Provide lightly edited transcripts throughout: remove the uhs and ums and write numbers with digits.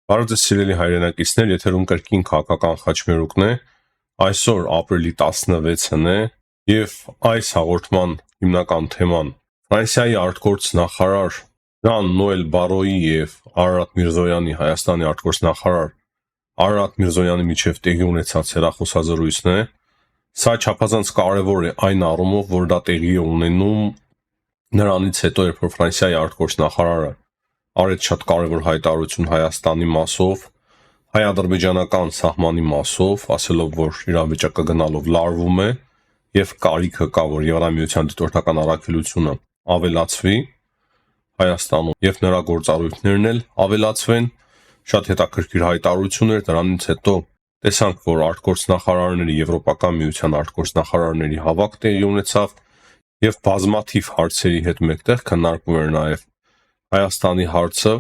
Բարև ձեզ սիրելի հայրենակիցներ, եթերում կրկին քաղաքական խաչմերուկն է, այսօր ապրիլի 16-ն է և այս հաղորդման հիմնական թեման Ֆրանսիայի արտգործ նախարար Ժան-Նոել Բարոյի և Արարատ Միրզոյանի, Հայաստանի արտգործ նախարար Արարատ Միրզոյանի միջև տեղի ունեցած հեռախոսազրույցն է, սա չափազանց կարևոր է այն առումով, որ դա տեղի է ունենում նրանից հետո, երբ որ Ֆրանսիայի արտգործ նախարարը արեց շատ կարևոր հայտարարություն Հայաստանի մասով, հայ-ադրբեջանական սահմանի մասով, ասելով, որ իրավիճակը գնալով լարվում է և կարիքը կա, որ Եվրամիության դիտորդական առաքելությունը ավելացվի Հայաստանում և նրա գործառույթներն էլ ավելացվեն, շատ հետաքրքիր հայտարարություն էր, դրանից հետո տեսանք, որ արտգործնախարարների, Եվրոպական միության արտգործնախարարների հավաք տեղի ունեցավ և բազմաթիվ հարցերի հետ մեկտեղ քննարկվում էր նաև Հայաստանի հարցը,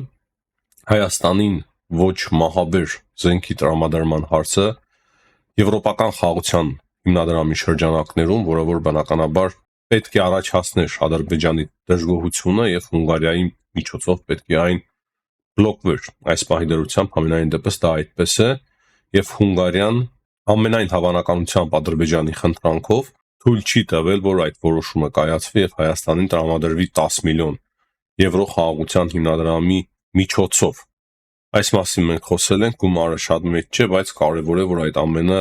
Հայաստանին ոչ մահաբեր զենքի տրամադրման հարցը, եվրոպական խաղաղության հիմնադրամի շրջանակներում, որը որ բնականաբար պետք է առաջացներ Ադրբեջանի դժգոհությունը և Հունգարիայի միջոցով պետք է այն բլոկվեր, այս պահի դրությամբ ամենայն դեպս դա այդպես է, և Հունգարիան ամենայն հավանականությամբ Ադրբեջանի խնդրանքով թույլ չի տվել, որ այդ որոշումը կայացվի և Հայաստանին տրամադրվի 10 միլիոն եվրո խաղաղության հիմնադրամի միջոցով։ Այս մասին մենք խոսել ենք, գումարը շատ մեծ չէ, բայց կարևոր է, որ այդ ամենը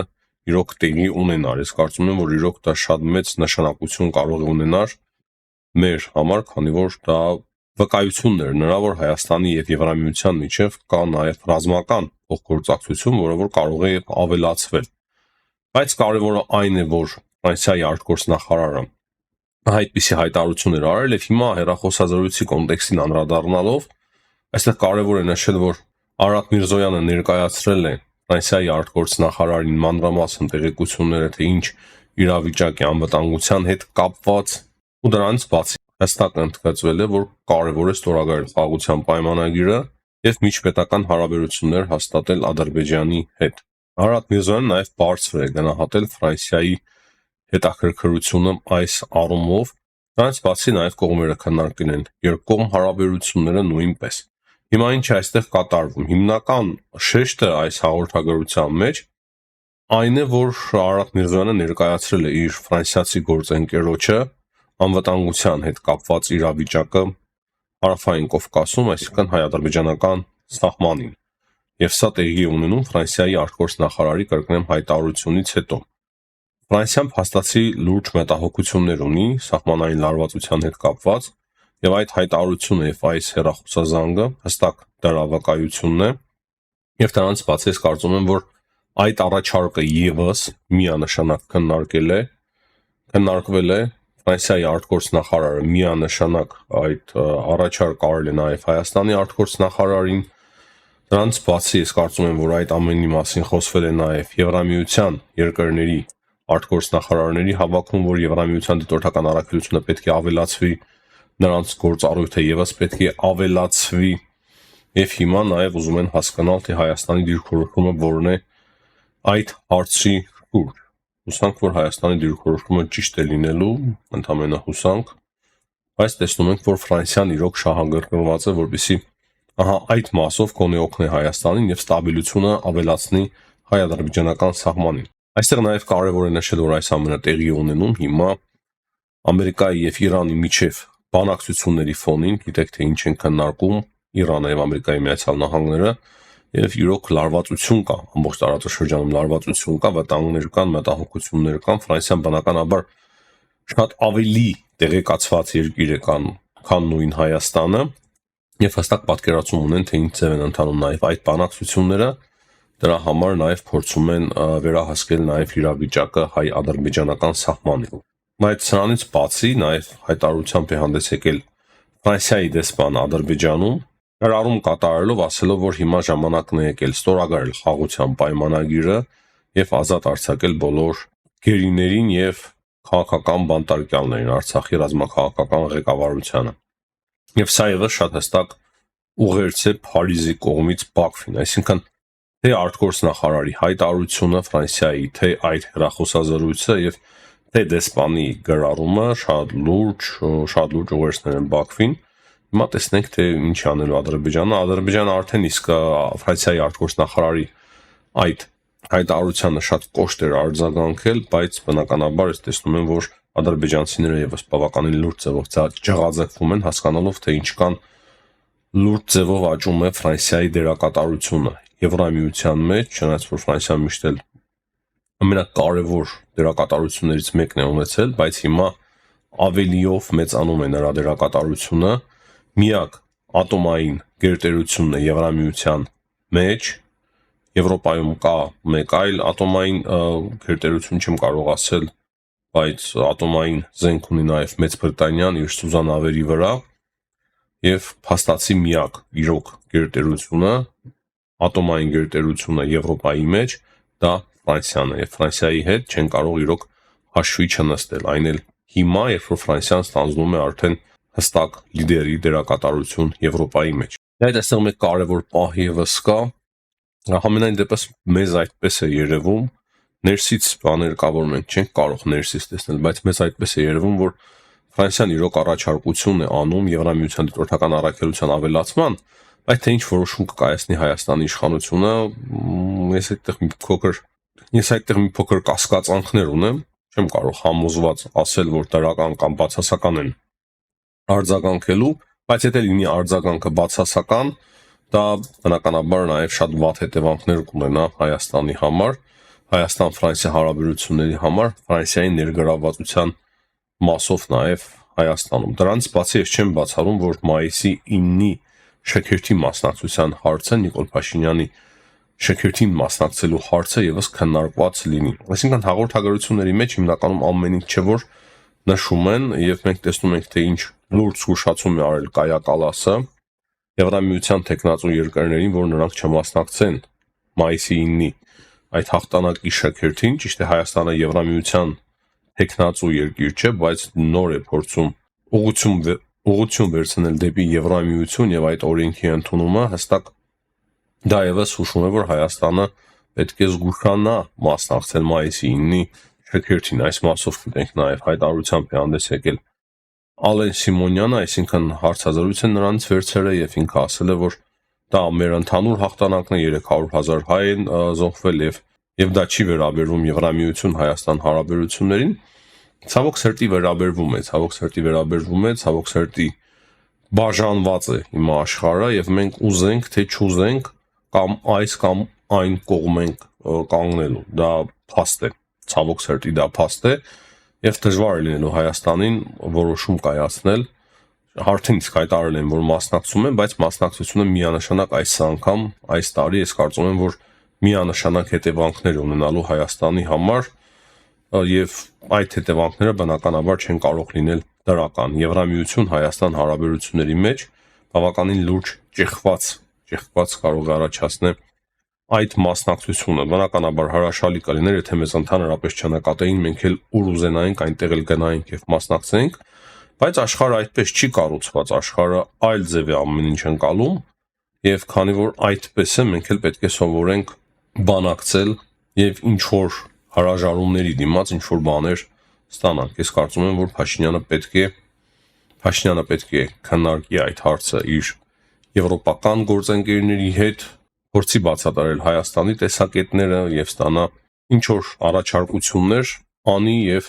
իրոք տեղի ունենար։ Ես կարծում եմ, որ իրոք դա շատ մեծ նշանակություն կարող է ունենար մեր համար, քանի որ դա վկայությունն էր նրա, որ Հայաստանի և Եվրամիության միջև կա նաև ռազմական փոխգործակցություն, որը որ կարող է ավելացվել։ Բայց կարևորը այն է, որ Ֆրանսիայի արտգործնախարարը այդպիսի հայտարարություն էր արել և հիմա հեռախոսազրույցի կոնտեքստին անդրադառնալով այստեղ կարևոր է նշել, որ Արարատ Միրզոյանը ներկայացրել է Ֆրանսիայի արտգործնախարարին մանրամասն տեղեկությունները, թե ինչ իրավիճակ է անվտանգության հետ կապված, ու դրանից բացի հստակ ընդգծվել է, որ կարևոր է ստորագրել խաղաղության պայմանագիրը և միջպետական հարաբերություններ հաստատել Ադրբեջանի հետ։ Արարատ Միրզոյանը նաև բարձր է գնահատել Ֆրանսիայի հետաքրքրությունը այս առումով, դրանից բացի նաև կողմերը քննարկել են երկկողմ հարաբերությունները նույնպես։ Հիմա ինչ է այստեղ կատարվում։ Հիմնական շեշտը այս հաղորդագրության մեջ այն է, որ Արարատ Միրզոյանը ներկայացրել է իր ֆրանսիացի գործընկերոջը անվտանգության հետ կապված իրավիճակը Հարավային Կովկասում, այսինքն հայ-ադրբեջանական սահմանին։ Եվ սա տեղի է ունենում Ֆրանսիայի արտգործնախարարի կրկնեմ հայտարարությունից հետո։ Ֆրանսիան փաստացի լուրջ մտահոգություններ ունի սահմանային լարվածության հետ կապված, և այդ հայտարարությունը և այս հեռախոսազանգը հստակ դրա վկայությունն է, և դրանից բացի ես կարծում եմ, որ այդ առաջարկը ևս միանշանակ քննարկվել է Ֆրանսիայի արտգործնախարարը միանշանակ այդ առաջարկ արել է նաև Հայաստանի արտգործնախարարին, դրանից բացի ես կարծում եմ, որ այդ ամենի մասին խոսվել է նաև Եվրամիության երկրների արտգործնախարարների հավաքում, որ Եվրամիության դիտորդական առաքելությունը պետք է ավելացվի, նրանց գործառույթը ևս պետք է ավելացվի, և հիմա նաև ուզում են հասկանալ, թե Հայաստանի դիրքորոշումը որն է այդ հարցի շուրջ։ Հուսանք, որ Հայաստանի դիրքորոշումը ճիշտ է լինելու, ընդամենը հուսանք, բայց տեսնում ենք, որ Ֆրանսիան իրոք շահագրգռված է, որպեսզի այդ մասով գոնե օգնի Հայաստանին և ստաբիլությունը ավելացնի հայ-ադրբեջանական սահմանին։ Այստեղ նաև կարևոր է նշել, որ այս ամենը տեղի է ունենում հիմա Ամերիկայի և Իրանի միջև բանակցությունների ֆոնին, գիտեք, թե ինչ են քննարկում Իրանը և Ամերիկայի Միացյալ Նահանգները, և իրոք լարվածություն կա, ամբողջ տարածաշրջանում լարվածություն կա, վտանգներ կան, մտահոգություններ կան, Ֆրանսիան բնականաբար շատ ավելի տեղեկացված երկիր է, քան նույն Հայաստանը, և հստակ պատկերացում ունեն, թե ինչ ձև են ընթանում նաև այդ բանակցությունները, դրա համար նաև փորձում են վերահսկել նաև իրավիճակը հայ-ադրբեջանական սահմանին։ Բայց սրանից բացի նաև հայտարարությամբ է հանդես եկել Ֆրանսիայի դեսպանը Ադրբեջանում, հրառում կատարելով, ասելով, որ հիմա ժամանակն է եկել ստորագրել խաղաղության պայմանագիրը և ազատ արձակել բոլոր գերիներին և քաղաքական բանտարկյալներին, Արցախի ռազմաքաղաքական ղեկավարությանը։ Եվ սա ևս շատ հստակ ուղերձ է Փարիզի կողմից Բաքվին, այսինքն թե արտգործնախարարի հայտարարությունը Ֆրանսիայի, թե այդ հեռախոսազրույցը և թե դեսպանի գրառումը շատ լուրջ ուղերձներ են Բաքվին, Հիմա տեսնենք, թե ինչ անելու Ադրբեջանը։ Ադրբեջանը արդեն իսկ Ֆրանսիայի արտգործնախարարի այդ հայտարարությանը շատ կոշտ էր արձագանքել, բայց բնականաբար ես տեսնում եմ, որ ադրբեջանցիները եւս բավականին լուրջ ձևով ջղաձգվում են, հասկանալով, թե ինչքան լուրջ ձևով աճում է Ֆրանսիայի դերակատարությունը Եվրամիության մեջ, չնայած որ Ֆրանսիան միշտ էլ ամենակարևոր դերակատարություններից մեկն է ունեցել, բայց հիմա ավելիով մեծանում է նրա դերակատարությունը, միակ ատոմային գերտերությունն է Եվրամիության մեջ, Եվրոպայում կա մեկ այլ ատոմային գերտերություն, չեմ կարող ասել, բայց ատոմային զենք ունի նաև Մեծ Բրիտանիան իր սուզանավերի վրա, եւ փաստացի միակ իրոք գերտերությունը, ատոմային գերտերությունը Եվրոպայի մեջ, դա Ֆրանսիան է, եւ Ֆրանսիայի հետ չեն կարող իրոք հաշվի չնստել, այն էլ հիմա, երբ որ Ֆրանսիան ստանձնում է արդեն հստակ լիդերի դերակատարություն Եվրոպայի մեջ։ Այդ այստեղ մեկ կարևոր պահ եւս կա, համենայն դեպս մեզ այդպես է երևում, ներսից բաներ կա, որ մենք չենք կարող ներսից տեսնել, բայց մեզ այդպես է երևում, որ Ֆրանսիան իրոք առաջարկություն է անում Եվրամիության դիտորդական առաքելության ավելացման, բայց թե ինչ որոշում կկայացնի Հայաստանի իշխանությունը, ես այդտեղ մի փոքր կասկածանքներ ունեմ, չեմ կարող համոզված ասել, որ դրական կամ բացասական են արձագանքելու, բայց եթե լինի արձագանքը բացասական, դա բնականաբար նաև շատ վատ հետևանքներ կունենա Հայաստանի համար, Հայաստան-Ֆրանսիա հարաբերությունների համար, Ֆրանսիայի ներգրավվածության մասով նաև Հայաստանում։ Դրանից բացի ես չեմ բացառում, որ մայիսի 9-ի շքերթի մասնակցության հարցը Նիկոլ Փաշինյանի շքերթին մասնակցելու հարցը եւս քննարկված լինի։ Այսինքն հաղորդագրությունների մեջ հիմնականում ամեն ինչ չէ որ նշում են եւ մենք տեսնում ենք թե ինչ լուրջ զգուշացում է արել Կայա Կալասը Եվրամիության տեխնացու երկրներին, որ նրանք չմասնակցեն մայիսի 9-ի այդ հաղթանակի շքերթին, ճիշտ է Հայաստանը Եվրամիության տեխնացու երկիր չէ, բայց նոր է փորձում ուղղություն վերցնել դեպի Եվրամիություն եւ այդ օրենքի ընդունումը հստակ դա եւս հուշում է, որ Հայաստանը պետք է զգուշանա մասնակցել մայիսի 9-ի շքերթին, այս մասով մենք նաեւ հայտարարությամբ է հանդես եկել Ալեն Սիմոնյանը, այսինքն հարցազրույց է նրանից վերցրել եւ ինքը ասել է, որ դա մեր ընդհանուր հաղթանակն է, 300,000 հայ են զոհվել եւ դա չի վերաբերվում Եվրամիություն Հայաստան հարաբերություններին, ցավոք սրտի վերաբերվում է, ցավոք սրտի բաժանված է հիմա աշխարհը եւ մենք ուզենք թե չուզենք կամ այս կամ այն կողմ ենք կանգնելու, դա փաստ է, ցավոք սրտի դա փաստ է եւ դժվար է լինելու Հայաստանին որոշում կայացնել, արդեն իսկ հայտարարել են, որ մասնակցում են, բայց մասնակցությունը միանշանակ այս անգամ, այս տարի ես կարծում եմ, որ միանշանակ հետևանքներ ունենալու Հայաստանի համար եւ այդ հետևանքները բնականաբար չեն կարող լինել դրական։ Եվրամիություն Հայաստան հարաբերությունների մեջ բավականին լուրջ ճեղքված կարող է առաջացնել այդ մասնակցությունը, բնականաբար հրաշալի կլիներ, եթե մեզ ընդհանրապես չնկատեին, մենք էլ ուր ուզենայինք այնտեղ էլ գնայինք եւ մասնակցեինք, բայց աշխարհը այդպես չի կառուցված, աշխարհը այլ ձև է ամեն ինչ ընկալում եւ քանի որ այդպես է, մենք էլ պետք է սովորենք բանակցել եւ ինչ որ հրաժարումների դիմաց ինչ որ բաներ ստանանք։ Ես կարծում եմ, որ Փաշինյանը պետք է քննարկի այդ հարցը իր եվրոպական գործընկերների հետ, փորձի բացատրել Հայաստանի տեսակետները եւ ստանա ինչ որ առաջարկություններ անի եւ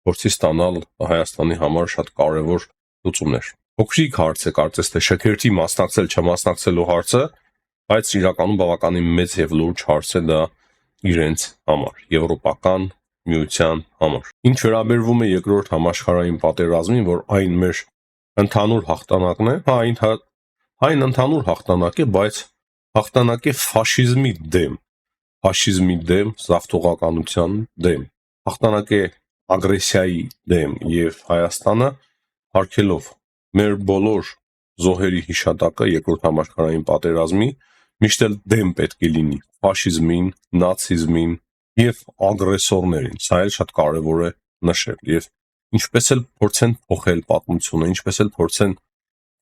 փորձի ստանալ Հայաստանի համար շատ կարեւոր լուծումներ։ Փոքրիկ հարց է կարծես թե շքերթի մասնակցել չմասնակցելու հարցը, բայց իրականում բավականին մեծ եւ լուրջ հարց է դա իրենց համար, Եվրոպական միության համար։ Ինչ վերաբերվում է երկրորդ համաշխարհային պատերազմին, որ այն մեր ընդհանուր հաղթանակն է, այն ընդհանուր հաղթանակ է, բայց հաղթանակ է ֆաշիզմի դեմ, զավթողականության դեմ, հաղթանակ է ագրեսիայի դեմ եւ Հայաստանը հարգելով մեր բոլոր զոհերի հիշատակը երկրորդ համաշխարհային պատերազմի միշտ էլ դեմ պետք է լինի ֆաշիզմին, նացիզմին եւ ագրեսորներին։ Սա էլ շատ կարեւոր է նշել եւ ինչպես էլ փորձեն փոխել պատմությունը, ինչպես էլ փորձեն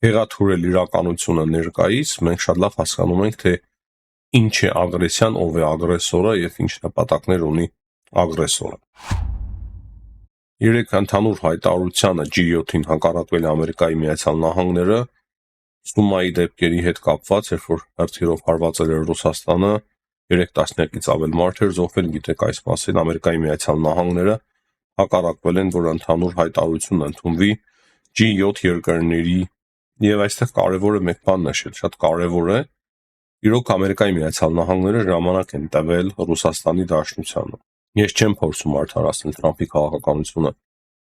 հեղաթուրել իրականությունը ներկայիս, մենք շատ լավ հասկանում ենք, թե ինչ է ագրեսիան, ով է ագրեսորը եւ ինչ նպատակներ ունի ագրեսորը։ Երեք ընդհանուր հայտարարությանը G7-ին հակառակվել է Ամերիկայի Միացյալ Նահանգները, Սումայի դեպքերի հետ կապված, երբ որ հրթիռով հարվածել էր Ռուսաստանը, 3 տասնյակից ավել մարդ էր զոհվել, գիտեք այս մասին, Ամերիկայի Միացյալ Նահանգները հակառակվել են, որ ընդհանուր հայտարարություն ընդունվի G7 երկրների, եւ այստեղ կարևոր է մեկ բան նշել, շատ կարևոր է, իրոք Ամերիկայի Միացյալ Նահանգները ժամանակ են տվել Ռուսաստանի Դաշնությանը։ Ես չեմ փորձում արդարացնել Թրամփի քաղաքականությունը,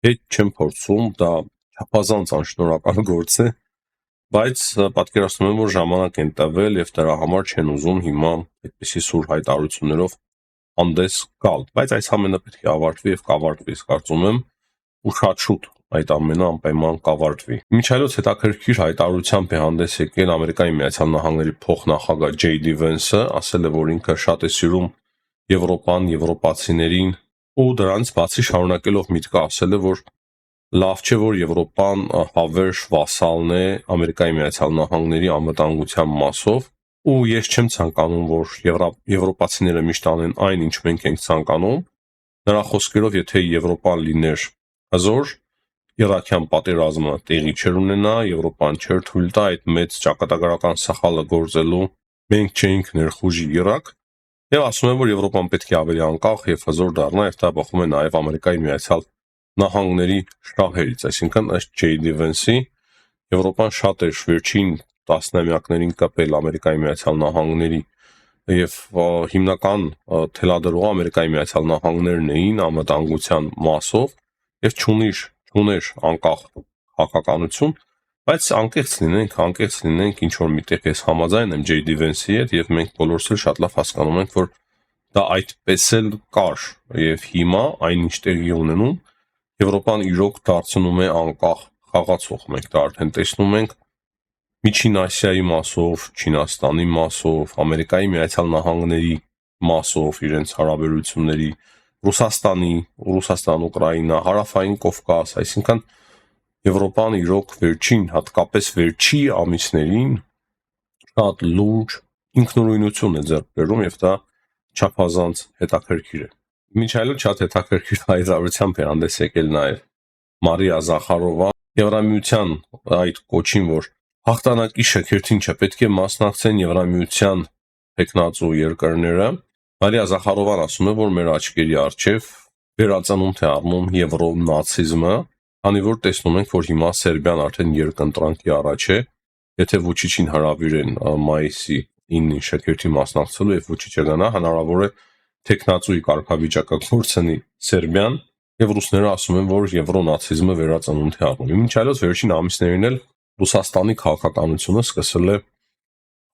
հետ չեմ փորձում, դա չափազանց անշնորհակալ գործ է, բայց պատկերացնում եմ, որ ժամանակ են տվել եւ դրա համար չեն ուզում հիմա այդպիսի սուր հայտարարություններով հանդես գալ, բայց այս ամենը պետք է ավարտվի եւ կավարտվի, ես կարծում եմ, ու շատ շուտ այդ ամենը անպայման կավարտվի։ Մինչ այլոց հետաքրքիր հայտարարությամբ է հանդես եկել Ամերիկայի Միացյալ Նահանգների փոխնախագահ J.D. Vance-ը, ասել է, որ ինքը շատ է սիրում Եվրոպան, եվրոպացիներին, ու դրանից բացի շարունակելով միտքը ասել է, որ լավ չէ, որ Եվրոպան հավերժ վասալն է Ամերիկայի Միացյալ Նահանգների անվտանգության մասով, ու ես չեմ ցանկանում, որ եվրոպացիները միշտ անեն այն, ինչ մենք ենք ցանկանում։ Նրա խոսքերով, եթե Եվրոպան լիներ հզոր, Իրաքյան պատերազմը տեղի չէր ունենա, Եվրոպան չէր թույլ տա այդ մեծ ճակատագրական սխալը գործելու, մենք չէինք ներխուժի Իրաք, եւ ասում են, որ Եվրոպան պետք է ավելի անկախ եւ հզոր դառնա, եւ դա բխում է նաեւ Ամերիկայի Միացյալ Նահանգների շահերից, այսինքն ըստ J.D. Vance-ի Եվրոպան շատ էր վերջին տասնամյակներին կապել Ամերիկայի Միացյալ Նահանգների եւ հիմնական թելադրողը Ամերիկայի Միացյալ Նահանգներն էին անվտանգության մասով եւ չուներ անկախ հակականություն, բայց անկեղծ լինենք ինչ որ միտեղ ես համաձայն եմ J.D. Vance-ի հետ եւ մենք բոլորս էլ շատ լավ հասկանում ենք, որ դա այդպես էլ կար եւ հիմա այնինչ տեղի ունենում Եվրոպան իրոք դարձնում է անկախ խաղացող, մենք դա արդեն տեսնում ենք Միջին Ասիայի մասով, Չինաստանի մասով, Ամերիկայի Միացյալ Նահանգների մասով իրենց հարաբերությունների, Ռուսաստան, Ուկրաինա, Հարավային Կովկաս, այսինքն Եվրոպան իրոք հատկապես վերջի ամիսներին շատ լուրջ ինքնուրույնություն է ձեռք բերում եւ դա չափազանց հետաքրքիր է։ Մինչ այլոց շատ հետաքրքիր հայտարարությամբ է հանդես եկել նաեւ Մարիա Զախարովա, Եվրամիության այդ կոչին, որ հաղթանակի շքերթին չպետք է մասնակցեն Եվրամիության տեխնացու երկրները, Մարիա Զախարովան ասում է, որ մեր աչքերի առջև վերածնունդ է առնում եվրոնացիզմը, քանի որ տեսնում ենք, որ հիմա Սերբիան արդեն երկընտրանքի առաջ է, եթե Վուչիչին հրավիրեն մայիսի 9-ին շքերթի մասնակցելու եւ Վուչիչը գնա, հնարավոր է տեխնացուի կարգավիճակը կորցնի Սերբիան եւ ռուսները ասում են, որ եվրոնացիզմը վերածնունդ է առնում։ Մինչ այլոց վերջին ամիսներին էլ Ռուսաստանի քաղաքականությունը սկսել է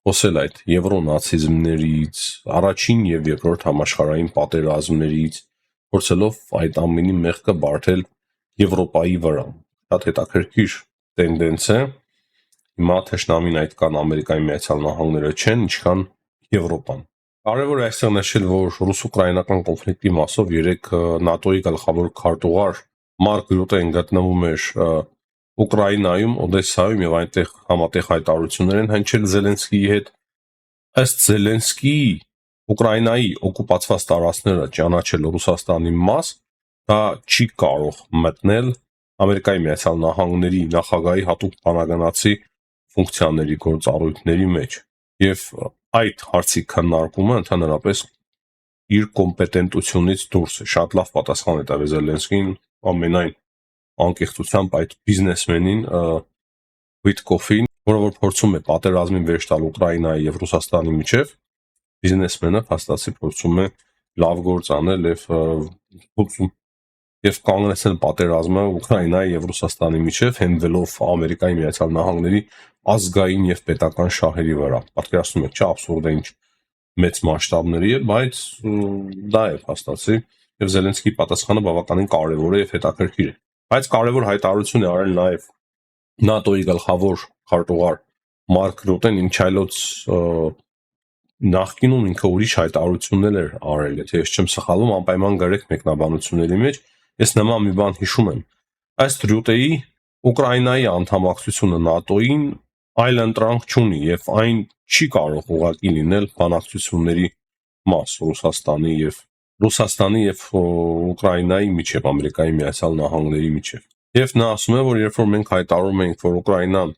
խոսել այդ եվրոնացիզմներից, առաջին եւ երկրորդ համաշխարհային պատերազմներից, փորձելով այդ ամենի մեղքը բարթել Եվրոպայի վրա։ Շատ հետաքրքիր տենդենց է։ Հիմա թշնամին այդքան Ամերիկայի Միացյալ Նահանգները չեն, ինչքան Եվրոպան։ Կարևոր է այստեղ նշել, որ ռուս-ուկրաինական կոնֆլիկտի մասով 3 ՆԱՏՕ-ի գլխավոր քարտուղար Մարկ Ռյուտեն գտնվում էր Ուկրաինայում, Օդեսայում եւ այնտեղ համատեղ հայտարարություններ են հնչել Զելենսկիի հետ։ Ըստ Զելենսկիի Ուկրաինայի օկուպացված տարածքները ճանաչել Ռուսաստանի մաս, դա չի կարող մտնել Ամերիկայի Միացյալ Նահանգների նախագահի հատուկ բանագնացի ֆունկցիաների գործառույթների մեջ եւ այդ հարցի քննարկումը ընդհանրապես իր կոմպետենտությունից դուրս է։ Շատ լավ պատասխան է տվել Զելենսկին ամենայն անկեղծությամբ այդ բիզնեսմենին Վիտկոֆին, որը որ փորձում է պատերազմին վերջ տալ Ուկրաինայի եւ Ռուսաստանի միջև, բիզնեսմենը փաստացի փորձում է լավ գործ անել եւ կանգնեցնել պատերազմը Ուկրաինայի եւ Ռուսաստանի միջև, հենվելով Ամերիկայի Միացյալ Նահանգների ազգային եւ պետական շահերի վրա։ Պատկերացնում եք, չէ՞, աբսուրդ է ինչ մեծ մասշտաբների է, բայց դա է փաստացի եւ Զելենսկիի պատասխանը բավականին կարեւոր է եւ հետաքրքիր է։ Բայց կարևոր հայտարարություն է արել նաեւ ՆԱՏՕ-ի գլխավոր քարտուղար Մարկ Ռյուտեն, ինչ այլոց նախկինում ինքը ուրիշ հայտարարություններ էր արել, եթե ես չեմ սխալվում, անպայման գրեք մեկնաբանությունների մեջ, ես նման մի բան հիշում եմ։ Ըստ Ռյուտեի Ուկրաինայի անդամակցությունը ՆԱՏՕ-ին այլ ընտրանք չունի եւ այն չի կարող ուղղակի լինել բանակցությունների մաս Ռուսաստանի եւ Ուկրաինայի միջև, Ամերիկայի Միացյալ Նահանգների միջև։ Եվ նա ասում է, որ երբ որ մենք հայտարարում ենք, որ Ուկրաինան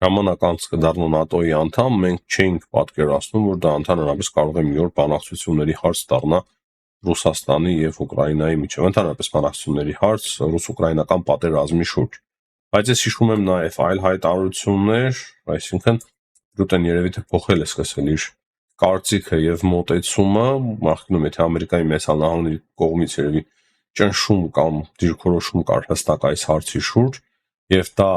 ժամանակ անց կդառնա ՆԱՏՕ-ի անդամ, մենք չէինք պատկերացնում, որ դա ընդհանրապես կարող է մի օր բանակցությունների հարց դառնա Ռուսաստանի եւ Ուկրաինայի միջեւ, ընդհանրապես բանակցությունների հարց ռուս-ուկրաինական պատերազմի շուրջ։ Բայց ես հիշում եմ նաեւ այլ հայտարարություններ, այսինքն Պուտինն երևի թե փոխել է սկսել իր կարծիքը եւ մոտեցումը, նախկինում եթե Ամերիկայի Միացյալ Նահանգների կողմից երևի ճնշում կամ դիրքորոշում կար հստակ այս հարցի շուրջ, եւ դա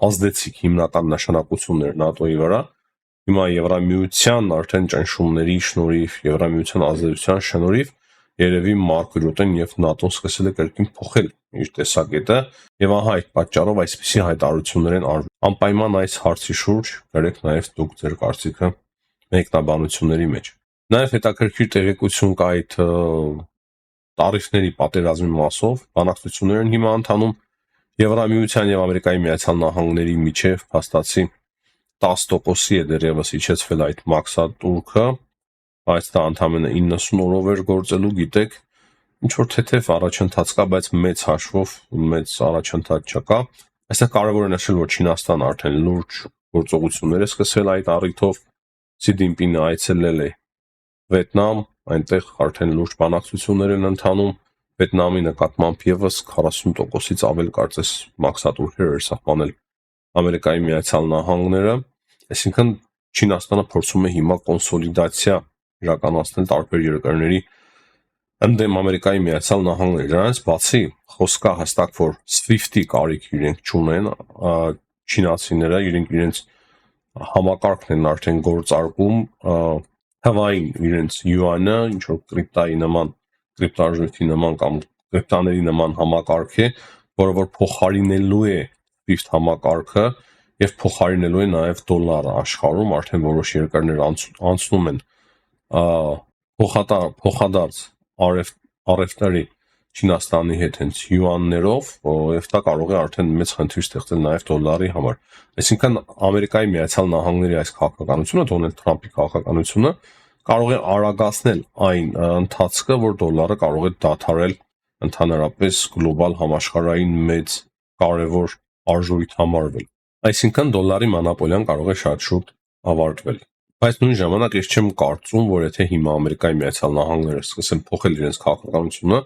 ազդեցիկ հիմնական նշանակություններ ՆԱՏՕ-ի վրա, հիմա Եվրամիության արդեն ճնշումների շնորհիվ, Եվրամիության ազդեցության շնորհիվ երևի Մարկ Ռյուտեն եւ ՆԱՏՕ-ն սկսել է կրկին փոխել իր տեսակետը եւ ահա այդ պատճառով այսպիսի հայտարարություններ են արվում։ Անպայման այս հարցի շուրջ գրեք նաեւ դուք ձեր կարծիքը մեկնաբանությունների մեջ։ Նաեւ հետաքրքիր տեղեկություն կա այդ տարիֆների պատերազմի մասով, բանակցություններ են հիմա ընթանում Եվրամիության եւ Ամերիկայի Միացյալ Նահանգների միջև փաստացի 10%-ի է դեռևս իջեցվել այդ մաքսատուրքը, բայց դա ընդամենը 90 օրով էր գործելու, գիտեք, ինչ որ թեթև առաջընթաց կա, բայց մեծ հաշվով մեծ առաջընթաց չկա։ Այստեղ կարևոր է նշել, որ Չինաստանը արդեն լուրջ գործողություններ է սկսել այդ առիթով, Սի Դինպինը այցելել է Վիետնամ, այնտեղ արդեն լուրջ բանակցություններ են ընթանում, Վիետնամի նկատմամբ եւս 40%-ից ավել կարծես մաքսատուրքեր էր սահմանել Ամերիկայի Միացյալ Նահանգները, այսինքն Չինաստանը փորձում է հիմա կոնսոլիդացիա իրականացնել տարբեր երկրների ընդդեմ Ամերիկայի Միացյալ Նահանգների։ Դրանից բացի խոսք կա հստակ, որ SWIFT-ի կարիք իրենք չունեն, չինացիները իրենց համակարգն են արդեն գործարկում, թվային իրենց յուանը, ինչ որ կրիպտայի նման, կրիպտարժույթի նման կամ կրիպտաների նման համակարգ է, որը որ փոխարինելու է SWIFT համակարգը եւ փոխարինելու է նաեւ դոլարը աշխարհում, արդեն որոշ երկրներ անցնում են փոխադարձ առևտրի Չինաստանի հետ հենց յուաններով, եւ դա կարող է արդեն մեծ խնդիր ստեղծել նաեւ դոլարի համար։ Այսինքն Ամերիկայի Միացյալ Նահանգների այս քաղաքականությունը, Դոնալդ Թրամփի քաղաքականությունը կարող է արագացնել այն ընթացքը, որ դոլարը կարող է դադարել ընդհանրապես գլոբալ համաշխարհային մեծ կարևոր արժույթ համարվել։ Այսինքն դոլարի մոնոպոլիան կարող է շատ շուտ ավարտվել։ Բայց նույն ժամանակ ես չեմ կարծում, որ եթե հիմա Ամերիկայի Միացյալ Նահանգները սկսեն փոխել իրենց քաղաքականությունը,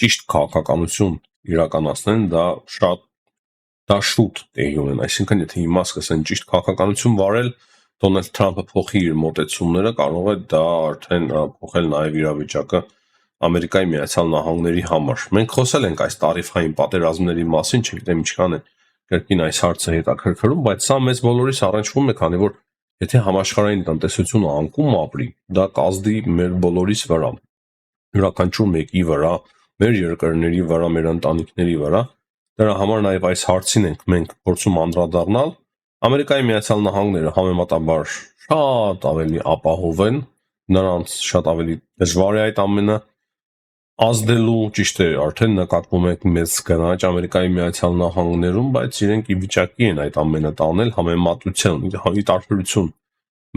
ճիշտ քաղաքականություն իրականացնեն, դա շուտ տեղի ունեն։ Այսինքն եթե հիմա սկսեն ճիշտ քաղաքականություն վարել, Դոնալդ Թրամփը փոխի իր մոտեցումները, կարող է դա արդեն փոխել նաև իրավիճակը Ամերիկայի Միացյալ Նահանգների համար։ Մենք խոսել ենք այս տարիֆային պատերազմների մասին, չգիտեմ ինչքան է կրկին այս հարցը հետաքրքրում, բայց սա մեծ բոլորիս առնչվում է, քանի որ եթե համաշխարհային տնտեսությունը անկում ապրի, դա կազդի մեր բոլորիս վրա, յուրաքանչյուր մեկի վրա, մեր երկրների վրա, մեր ընտանիքների վրա։ Դրա համար նաև այս հարցին ենք մենք փորձում անդրադառնալ։ Ամերիկայի Միացյալ Նահանգները համեմատաբար շատ ավելի ապահով են, նրանց շատ ավելի դժվար է այդ ամենը ազդելու, ճիշտ է, արդեն նկատվում է մեծ գնաճ Ամերիկայի Միացյալ Նահանգներում, բայց իրենք ի վիճակի են այդ ամենը տանել համեմատության, ի տարբերություն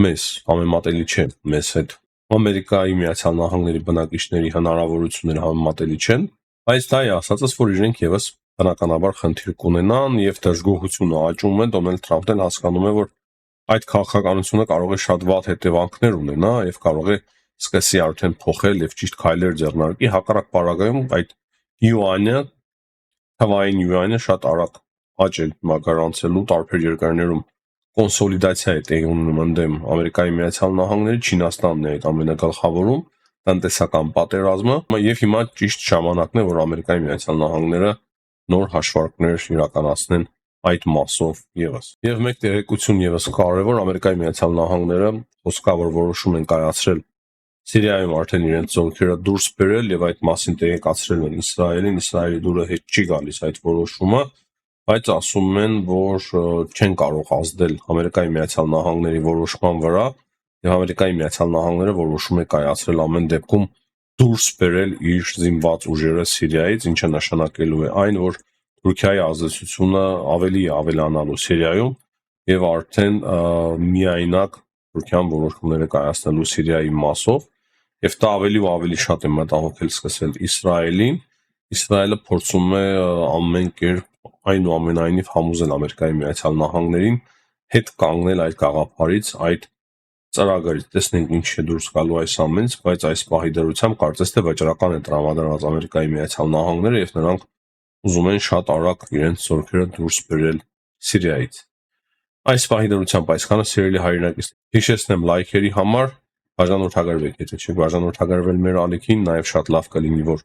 մեզ, համեմատելի չէ մեզ հետ։ Ամերիկայի Միացյալ Նահանգների բնակիչների հնարավորությունները համեմատելի չեն, բայց դա է ասածս, որ իրենք եւս բնականաբար խնդիր կունենան եւ դժգոհությունը աճում է, Դոնալդ Թրամփն հասկանում է, որ այդ քաղաքականությունը կարող է շատ վատ հետևանքներ ունենա եւ կարող է սկսի արդեն փոխել եւ ճիշտ քայլեր ձեռնարկի, հակառակ պարագայում այդ յուանը, թվային յուանը շատ արագ աճ է գրանցելու տարբեր երկրներում կոնսոլիդացիա է տեղի ունենում ընդդեմ Ամերիկայի Միացյալ Նահանգների, Չինաստանն է այդ ամենագլխավորում տնտեսական պատերազմը եւ հիմա ճիշտ ժամանակն է, որ Ամերիկայի Միացյալ Նահանգները նոր հաշվարկներ իրականացնեն այդ մասով եւս։ Եվ մեկ տեղեկություն եւս կարևոր, Ամերիկայի Միացյալ Նահանգները խոսքա որ որոշում են կայացրել Սիրիայում արդեն իրենց զորքերը դուրս բերել եւ այդ մասին տեղեկացրել են Իսրայելին, Իսրայելի դուրը հետ չի գալիս այդ որոշումը, բայց ասում են, որ չեն կարող ազդել Ամերիկայի Միացյալ Նահանգների որոշման վրա եւ Ամերիկայի Միացյալ Նահանգները որոշում է կայացրել ամեն դեպքում դուրս բերել իր զինված ուժերը Սիրիայից, ինչը նշանակելու է այն, որ Թուրքիայի ազդեցությունը ավելի ավելանալու Սիրիայում եւ արդեն միայնակ Թուրքիան որոշումներ է կայացնելու Սիրիայի մասով եւ դա ավելի ու ավելի շատ է մտահոգել սկսել Իսրայելին։ Իսրայելը փորձում է ամեն կերպ այնուամենայնիվ համոզել Ամերիկայի Միացյալ Նահանգներին հետ կանգնել այդ գաղափարից, այդ ծրագրից, տեսնենք ինչ է դուրս գալու այս ամենից, բայց այս պահի դրությամբ կարծես թե վճռական է տրամադրված Ամերիկայի Միացյալ Նահանգները եւ նրանք ուզում են շատ արագ իրենց զորքերը դուրս բերել Սիրիայից։ Այս պահի դրությամբ այսքանը, սիրելի հայրենակից, հիշեցնեմ լայքերի համար, բաժանորդագրվեք, եթե չեք բաժանորդագրվել մեր ալիքին, նաև շատ լավ կլինի, որ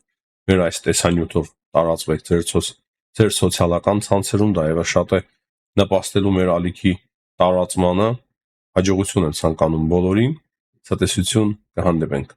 մեր այս տեսանյութով տարածվեք ձեր սոցիալական ցանցերում, դա եւս շատ է նպաստելու մեր ալիքի տարածմանը։ Հաջողություն եմ ցանկանում բոլորին, ցտեսություն, կհանդիպենք։